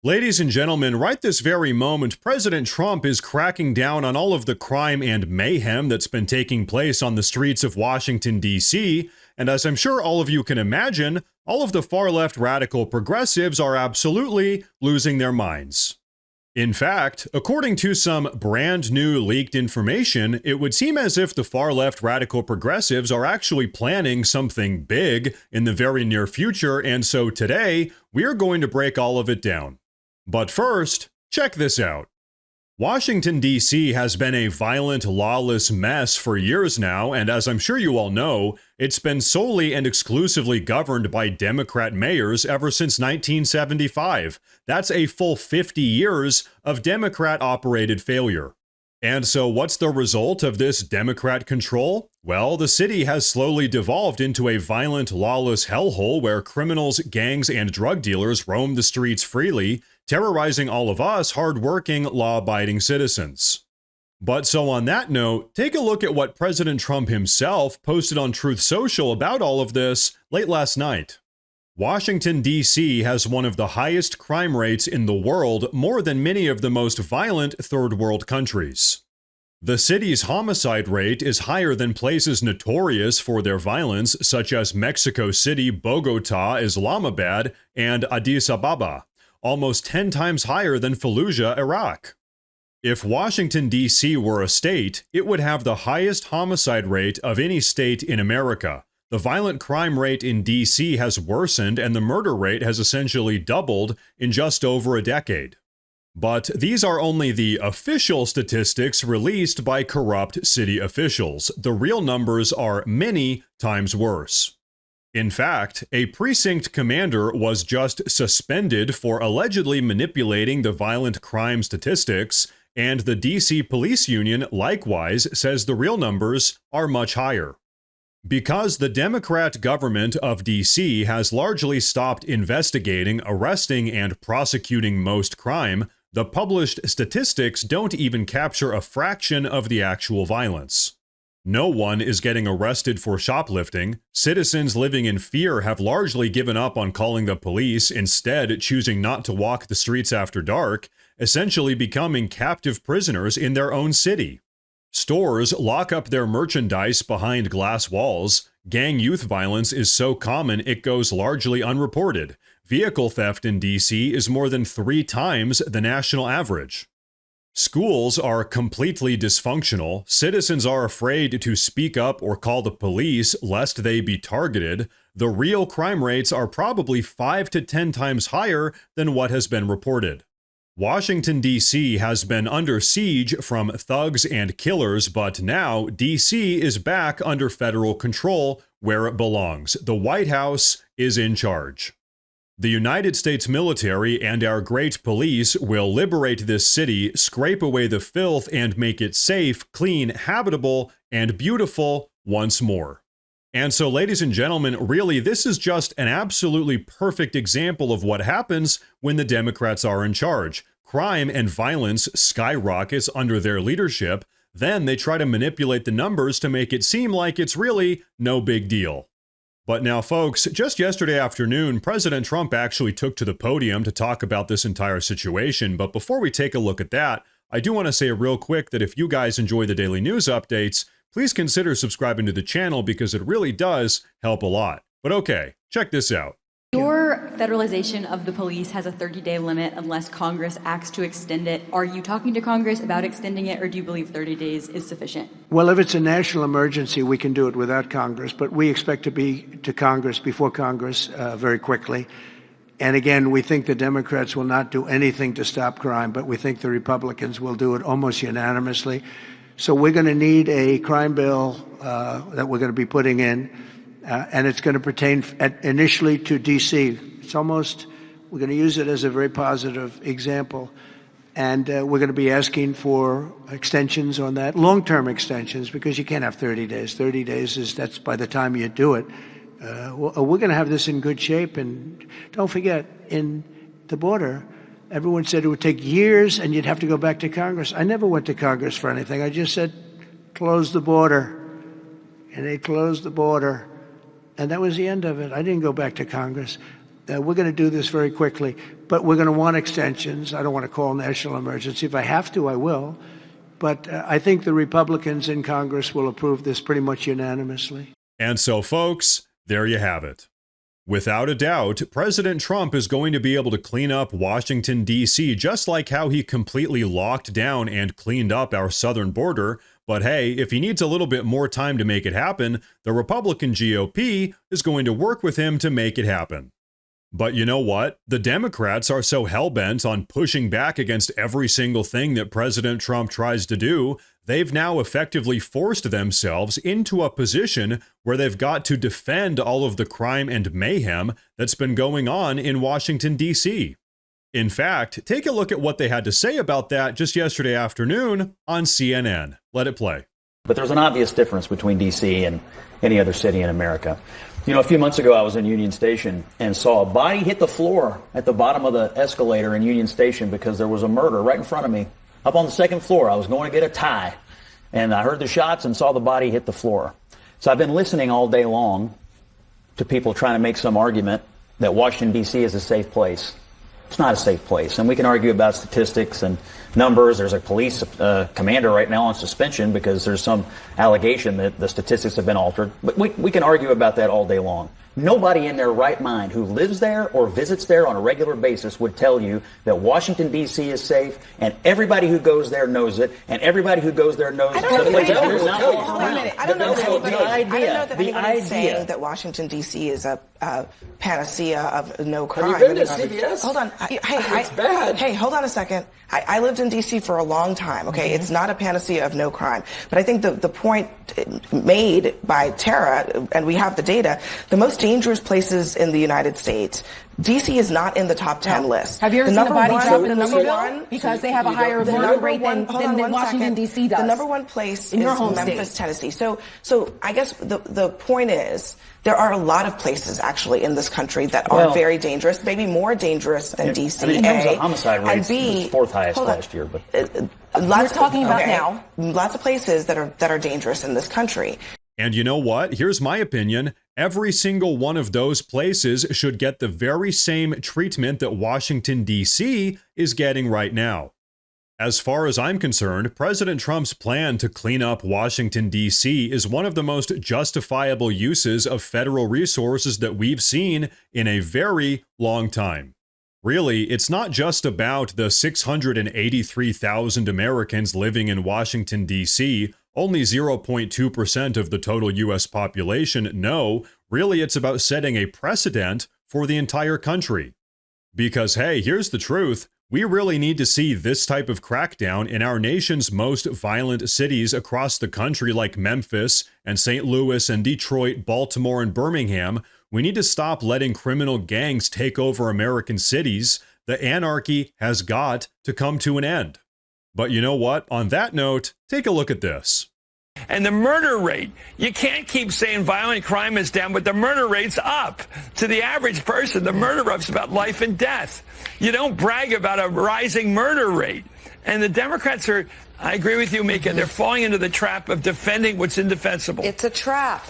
Ladies and gentlemen, right this very moment, President Trump is cracking down on all of the crime and mayhem that's been taking place on the streets of Washington, D.C., and as I'm sure all of you can imagine, all of the far-left radical progressives are absolutely losing their minds. In fact, according to some brand new leaked information, it would seem as if the far-left radical progressives are actually planning something big in the very near future, and so today, we're going to break all of it down. But first, check this out. Washington, D.C. has been a violent, lawless mess for years now, and as I'm sure you all know, it's been solely and exclusively governed by Democrat mayors ever since 1975. That's a full 50 years of Democrat-operated failure. And so what's the result of this Democrat control? Well, the city has slowly devolved into a violent, lawless hellhole where criminals, gangs, and drug dealers roam the streets freely, terrorizing all of us hard-working, law-abiding citizens. But so on that note, take a look at what President Trump himself posted on Truth Social about all of this late last night. Washington, D.C. has one of the highest crime rates in the world, more than many of the most violent third-world countries. The city's homicide rate is higher than places notorious for their violence, such as Mexico City, Bogota, Islamabad, and Addis Ababa, almost 10 times higher than Fallujah, Iraq. If Washington, D.C. were a state, it would have the highest homicide rate of any state in America. The violent crime rate in D.C. has worsened and the murder rate has essentially doubled in just over a decade. But these are only the official statistics released by corrupt city officials. The real numbers are many times worse. In fact, a precinct commander was just suspended for allegedly manipulating the violent crime statistics, and the D.C. Police Union likewise says the real numbers are much higher. Because the Democrat government of D.C. has largely stopped investigating, arresting, and prosecuting most crime, the published statistics don't even capture a fraction of the actual violence. No one is getting arrested for shoplifting. Citizens living in fear have largely given up on calling the police, instead choosing not to walk the streets after dark, essentially becoming captive prisoners in their own city. Stores lock up their merchandise behind glass walls. Gang youth violence is so common it goes largely unreported. Vehicle theft in D.C. is more than 3 times the national average. Schools are completely dysfunctional. Citizens are afraid to speak up or call the police lest they be targeted. The real crime rates are probably 5 to 10 times higher than what has been reported. Washington, D.C. has been under siege from thugs and killers, but now D.C. is back under federal control where it belongs. The White House is in charge. The United States military and our great police will liberate this city, scrape away the filth, and make it safe, clean, habitable, and beautiful once more. And so, ladies and gentlemen, really, this is just an absolutely perfect example of what happens when the Democrats are in charge. Crime and violence skyrockets under their leadership. Then they try to manipulate the numbers to make it seem like it's really no big deal. But now, folks, just yesterday afternoon, President Trump actually took to the podium to talk about this entire situation. But before we take a look at that, I do want to say real quick that if you guys enjoy the daily news updates, please consider subscribing to the channel because it really does help a lot. But okay, check this out. Your federalization of the police has a 30-day limit unless Congress acts to extend it. Are you talking to Congress about extending it, or do you believe 30 days is sufficient? Well, if it's a national emergency, we can do it without Congress, but we expect to be to Congress before Congress very quickly. And again, we think the Democrats will not do anything to stop crime, but we think the Republicans will do it almost unanimously. So we're going to need a crime bill that we're going to be putting in. And it's going to pertain initially to D.C. We're going to use it as a very positive example. And we're going to be asking for extensions on that, long-term extensions, because you can't have 30 days. 30 days that's by the time you do it. We're going to have this in good shape. And don't forget, in the border, everyone said it would take years and you'd have to go back to Congress. I never went to Congress for anything. I just said, close the border. And they closed the border. And that was the end of it. I didn't go back to Congress. We're going to do this very quickly, but we're going to want extensions. I don't want to call national emergency. If I have to, I will. But I think the Republicans in Congress will approve this pretty much unanimously. And so, folks, there you have it. Without a doubt, President Trump is going to be able to clean up Washington, D.C., just like how he completely locked down and cleaned up our southern border. But hey, if he needs a little bit more time to make it happen, the Republican GOP is going to work with him to make it happen. But you know what? The Democrats are so hell-bent on pushing back against every single thing that President Trump tries to do, they've now effectively forced themselves into a position where they've got to defend all of the crime and mayhem that's been going on in Washington, D.C. In fact, take a look at what they had to say about that just yesterday afternoon on CNN. Let it play. But there's an obvious difference between D.C. and any other city in America. You know, a few months ago, I was in Union Station and saw a body hit the floor at the bottom of the escalator in Union Station because there was a murder right in front of me. Up on the second floor, I was going to get a tie, and I heard the shots and saw the body hit the floor. So I've been listening all day long to people trying to make some argument that Washington, D.C. is a safe place. It's not a safe place, and we can argue about statistics and numbers. There's a police commander right now on suspension because there's some allegation that the statistics have been altered. But we can argue about that all day long. Nobody in their right mind who lives there or visits there on a regular basis would tell you that Washington, D.C. is safe, and everybody who goes there knows it, and everybody who goes there knows it. Hold on a minute. I don't know that anybody's saying that Washington, D.C. is a panacea of no crime. Have you been to CBS? Hold on. It's bad. Hey, hold on a second. I lived in D.C. for a long time, okay? Mm-hmm. It's not a panacea of no crime. But I think the point made by Tara, and we have the data, the most dangerous places in the United States, D.C. is not in the top 10 list. Have you ever seen a body drop in Louisville? Because they have a higher murder rate than Washington, D.C. does. The number one place in your home Memphis, state. Tennessee. So I guess the point is, there are a lot of places actually in this country that are very dangerous, maybe more dangerous than D.C. I mean, in terms of homicide rates, it was fourth highest last year. But we're talking about now lots of places that are dangerous in this country. And you know what? Here's my opinion. Every single one of those places should get the very same treatment that Washington, D.C. is getting right now. As far as I'm concerned, President Trump's plan to clean up Washington, D.C. is one of the most justifiable uses of federal resources that we've seen in a very long time. Really, it's not just about the 683,000 Americans living in Washington, D.C., only 0.2% of the total U.S. population. No, really it's about setting a precedent for the entire country. Because hey, here's the truth. We really need to see this type of crackdown in our nation's most violent cities across the country like Memphis and St. Louis and Detroit, Baltimore and Birmingham. We need to stop letting criminal gangs take over American cities. The anarchy has got to come to an end. But you know what? On that note, take a look at this. And the murder rate, you can't keep saying violent crime is down, but the murder rate's up. To the average person, the murder rate's about life and death. You don't brag about a rising murder rate. And the Democrats are, I agree with you, Mika, they're falling into the trap of defending what's indefensible. It's a trap.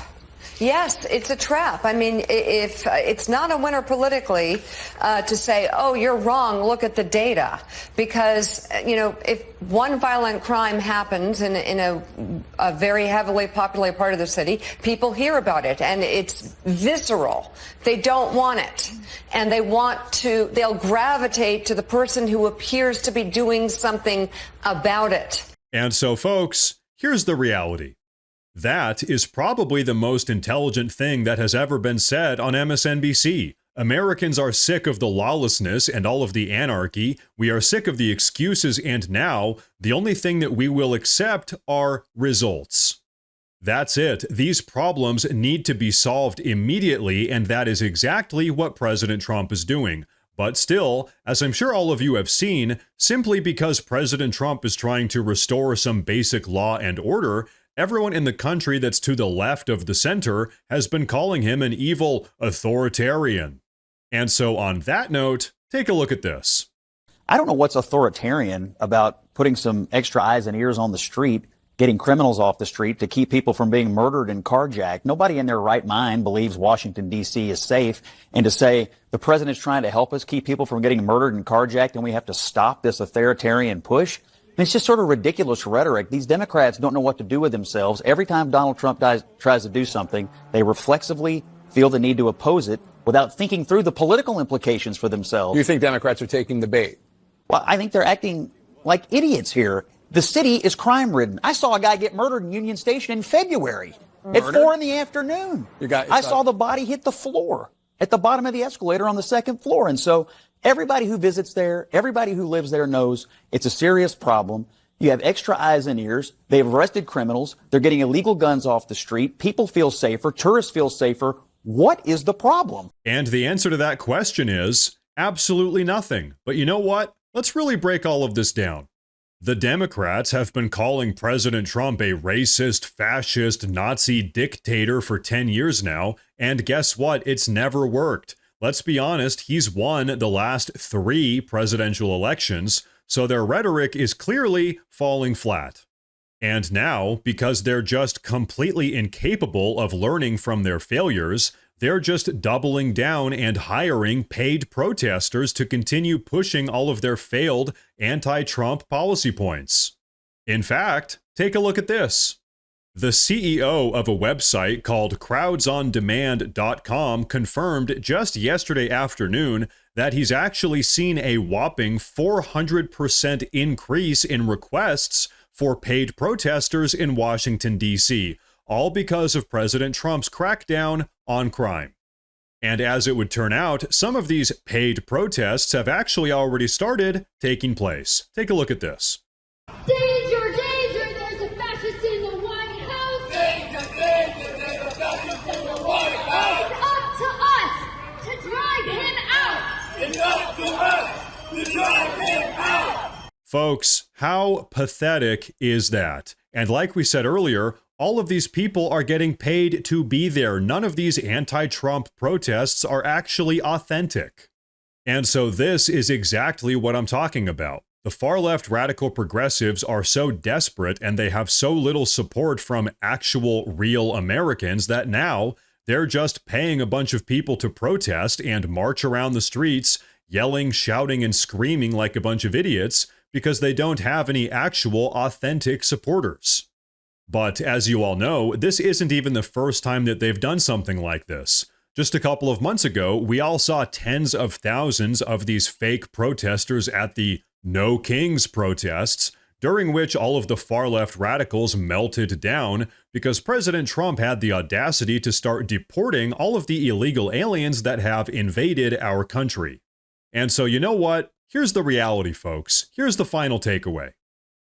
Yes, it's a trap. I mean, if it's not a winner politically to say, oh, you're wrong, look at the data. Because, you know, if one violent crime happens in a very heavily populated part of the city, people hear about it and it's visceral. They don't want it. And they'll gravitate to the person who appears to be doing something about it. And so, folks, here's the reality. That is probably the most intelligent thing that has ever been said on MSNBC. Americans are sick of the lawlessness and all of the anarchy. We are sick of the excuses, and now the only thing that we will accept are results. That's it. These problems need to be solved immediately, and that is exactly what President Trump is doing. But still, as I'm sure all of you have seen, simply because President Trump is trying to restore some basic law and order, everyone in the country that's to the left of the center has been calling him an evil authoritarian. And so on that note, take a look at this. I don't know what's authoritarian about putting some extra eyes and ears on the street getting criminals off the street to keep people from being murdered and carjacked. Nobody in their right mind believes Washington, D.C. is safe. And to say the president's trying to help us keep people from getting murdered and carjacked and we have to stop this authoritarian push, it's just sort of ridiculous rhetoric. These Democrats don't know what to do with themselves. Every time Donald Trump tries to do something, they reflexively feel the need to oppose it without thinking through the political implications for themselves. You think Democrats are taking the bait? Well, I think they're acting like idiots here. The city is crime-ridden. I saw a guy get murdered in Union Station in February at 4 p.m. I saw the body hit the floor at the bottom of the escalator on the second floor. And so everybody who visits there, everybody who lives there knows it's a serious problem. You have extra eyes and ears. They've arrested criminals. They're getting illegal guns off the street. People feel safer. Tourists feel safer. What is the problem? And the answer to that question is absolutely nothing. But you know what? Let's really break all of this down. The Democrats have been calling President Trump a racist, fascist, Nazi dictator for 10 years now, and guess what? It's never worked. Let's be honest, he's won the last 3 presidential elections, so their rhetoric is clearly falling flat. And now, because they're just completely incapable of learning from their failures, they're just doubling down and hiring paid protesters to continue pushing all of their failed anti-Trump policy points. In fact, take a look at this. The CEO of a website called crowdsondemand.com confirmed just yesterday afternoon that he's actually seen a whopping 400% increase in requests for paid protesters in Washington, D.C., all because of President Trump's crackdown on crime. And as it would turn out, some of these paid protests have actually already started taking place. Take a look at this. Danger, danger, there's a fascist in the White House. Danger, danger, there's a fascist in the White House. It's up to us to drive him out. It's up to us to drive him out. Folks, how pathetic is that? And like we said earlier, all of these people are getting paid to be there. None of these anti-Trump protests are actually authentic. And so this is exactly what I'm talking about. The far-left radical progressives are so desperate and they have so little support from actual real Americans that now they're just paying a bunch of people to protest and march around the streets, yelling, shouting, and screaming like a bunch of idiots because they don't have any actual authentic supporters. But as you all know, this isn't even the first time that they've done something like this. Just a couple of months ago, we all saw tens of thousands of these fake protesters at the No Kings protests, during which all of the far-left radicals melted down because President Trump had the audacity to start deporting all of the illegal aliens that have invaded our country. And so you know what? Here's the reality, folks. Here's the final takeaway.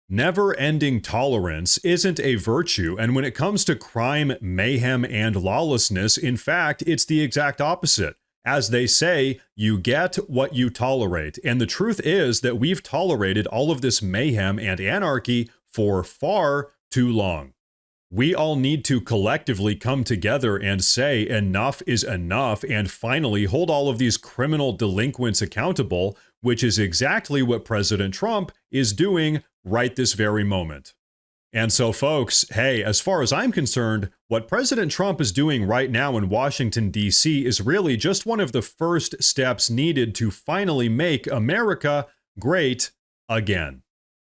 Never-ending tolerance isn't a virtue, and when it comes to crime, mayhem, and lawlessness, in fact, it's the exact opposite. As they say, you get what you tolerate, and the truth is that we've tolerated all of this mayhem and anarchy for far too long. We all need to collectively come together and say enough is enough and finally hold all of these criminal delinquents accountable, which is exactly what President Trump is doing right this very moment. And so, folks, hey, as far as I'm concerned, what President Trump is doing right now in Washington, D.C. is really just one of the first steps needed to finally make America great again.